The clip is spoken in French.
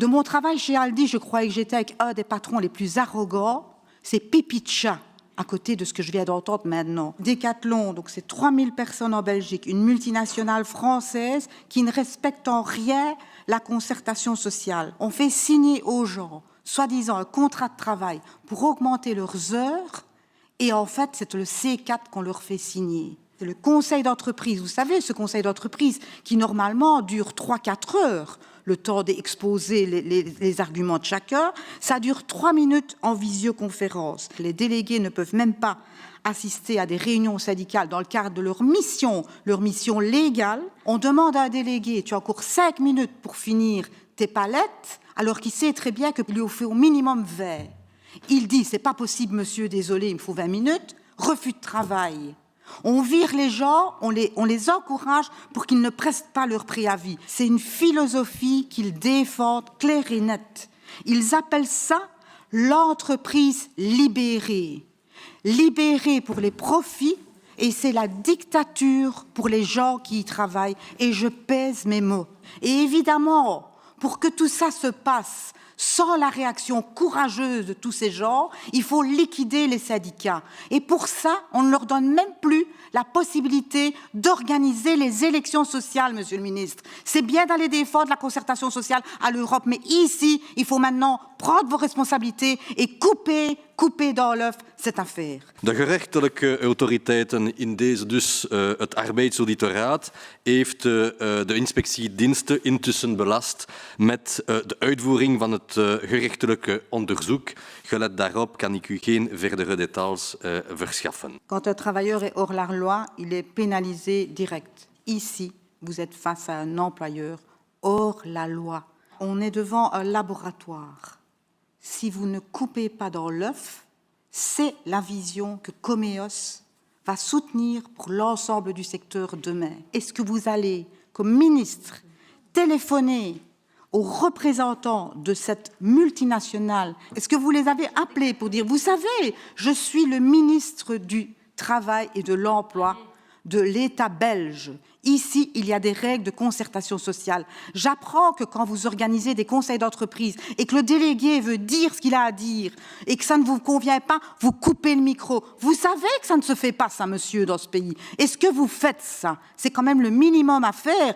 De mon travail chez Aldi, je croyais que j'étais avec un des patrons les plus arrogants. C'est pipi de chat, à côté de ce que je viens d'entendre maintenant. Decathlon, donc c'est 3000 personnes en Belgique, une multinationale française qui ne respecte en rien la concertation sociale. On fait signer aux gens, soi-disant, un contrat de travail pour augmenter leurs heures, et en fait, c'est le C4 qu'on leur fait signer. C'est le conseil d'entreprise. Vous savez, ce conseil d'entreprise qui, normalement, dure 3-4 heures, le temps d'exposer les arguments de chacun, ça dure 3 minutes en visioconférence. Les délégués ne peuvent même pas assister à des réunions syndicales dans le cadre de leur mission légale. On demande à un délégué, tu as encore 5 minutes pour finir tes palettes, alors qu'il sait très bien qu'il lui faut au minimum 20. Il dit, c'est pas possible, monsieur, désolé, il me faut 20 minutes, refus de travail. On vire les gens, on les encourage pour qu'ils ne prestent pas leur préavis. C'est une philosophie qu'ils défendent claire et nette. Ils appellent ça l'entreprise libérée. Libérée pour les profits, et c'est la dictature pour les gens qui y travaillent. Et je pèse mes mots. Et évidemment, pour que tout ça se passe sans la réaction courageuse de tous ces gens, il faut liquider les syndicats. Et pour ça, on ne leur donne même plus la possibilité d'organiser les élections sociales, monsieur le ministre. C'est bien d'aller défendre la concertation sociale à l'Europe, mais ici, il faut maintenant prendre vos responsabilités et couper dans l'œuf cette affaire. De gerechtelijke autoriteiten in deze dus het arbeidsauditoraat heeft de inspectiediensten intussen belast met de uitvoering van het gerechtelijke onderzoek. Gelet daarop kan ik u geen verdere details verschaffen. Quand un travailleur est hors la loi, il est pénalisé direct. Ici, vous êtes face à un employeur hors la loi. On est devant un laboratoire. Si vous ne coupez pas dans l'œuf, c'est la vision que Comeos va soutenir pour l'ensemble du secteur demain. Est-ce que vous allez, comme ministre, téléphoner aux représentants de cette multinationale? Est-ce que vous les avez appelés pour dire, vous savez, je suis le ministre du Travail et de l'Emploi de l'État belge. Ici, il y a des règles de concertation sociale. J'apprends que quand vous organisez des conseils d'entreprise et que le délégué veut dire ce qu'il a à dire et que ça ne vous convient pas, vous coupez le micro. Vous savez que ça ne se fait pas, ça, monsieur, dans ce pays. Est-ce que vous faites ça? C'est quand même le minimum à faire.